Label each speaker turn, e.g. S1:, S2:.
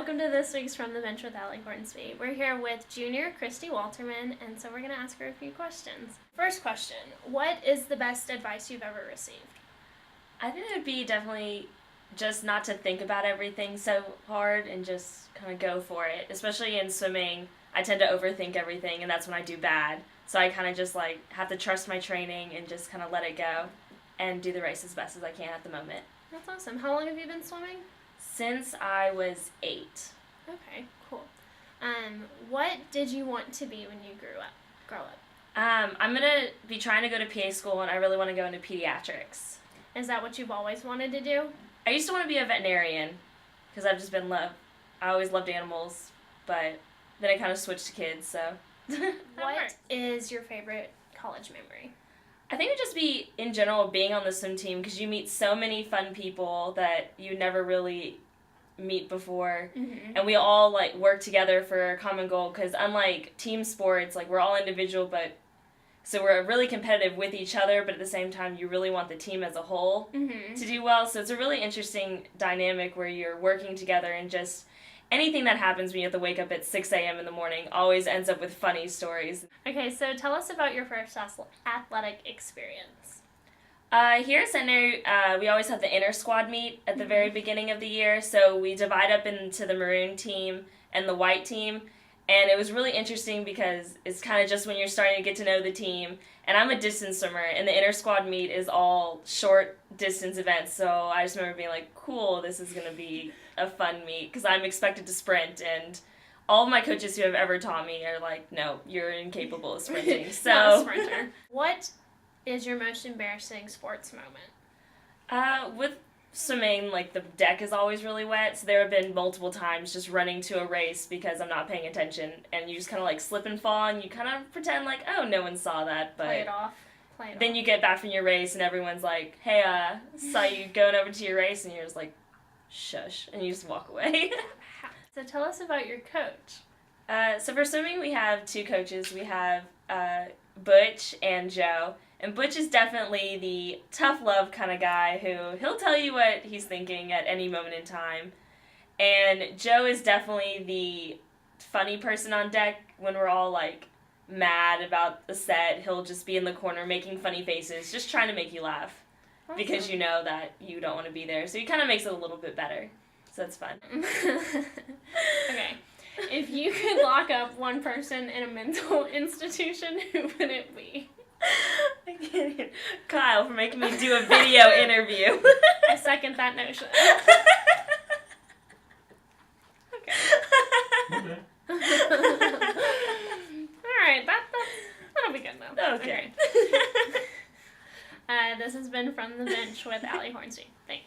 S1: welcome to this week's From the Bench with Allie Hornsby. We're here with junior Christy Wolterman, and so we're going to ask her a few questions. First question, what is the best advice you've ever received?
S2: I think it would be definitely just not to think about everything so hard and just kind of go for it. Especially in swimming, I tend to overthink everything, and that's when I do bad. So I kind of just have to trust my training and just kind of let it go and do the race as best as I can at the moment.
S1: That's awesome. How long have you been swimming?
S2: Since I was 8.
S1: Okay, cool. What did you want to be when you grow up?
S2: I'm going to be trying to go to PA school, and I really want to go into pediatrics.
S1: Is that what you've always wanted to do?
S2: I used to want to be a veterinarian because I've just been I always loved animals, but then I kind of switched to kids, so.
S1: What is your favorite college memory?
S2: I think it would just be, in general, being on the swim team because you meet so many fun people that you never really meet before.
S1: Mm-hmm.
S2: And we all, work together for a common goal because unlike team sports, we're all individual, so we're really competitive with each other, but at the same time, you really want the team as a whole
S1: Mm-hmm.
S2: to do well. So it's a really interesting dynamic where you're working together and just anything that happens when you have to wake up at 6 a.m. in the morning always ends up with funny stories.
S1: Okay, so tell us about your first athletic experience.
S2: Here at Centenary, we always have the inter-squad meet at the very beginning of the year, so we divide up into the maroon team and the white team, and it was really interesting because it's kind of just when you're starting to get to know the team, and I'm a distance swimmer, and the inter-squad meet is all short distance events, so I just remember being like, cool, this is going to be a fun meet, because I'm expected to sprint, and all of my coaches who have ever taught me are like, no, you're incapable of sprinting. So,
S1: not a sprinter. What is your most embarrassing sports moment?
S2: With swimming, the deck is always really wet, so there have been multiple times just running to a race because I'm not paying attention, and you just kind of slip and fall, and you kind of pretend oh, no one saw that, but
S1: Play it off.
S2: Then you get back from your race, and everyone's like, hey, saw you going over to your race, and you're just like, shush, and you just walk away.
S1: So tell us about your coach.
S2: So for swimming, we have 2 coaches. We have Butch and Joe. And Butch is definitely the tough love kind of guy he'll tell you what he's thinking at any moment in time. And Joe is definitely the funny person on deck when we're all mad about the set. He'll just be in the corner making funny faces, just trying to make you laugh. Awesome. Because you know that you don't want to be there. So he kind of makes it a little bit better. So that's fun.
S1: Okay. If you could lock up one person in a mental institution, who would it be?
S2: I can't even. Kyle for making me do a video interview.
S1: I second that notion. Okay. Alright, that'll be good though.
S2: Okay.
S1: This has been From the Bench with Allie Hornsby. Thanks.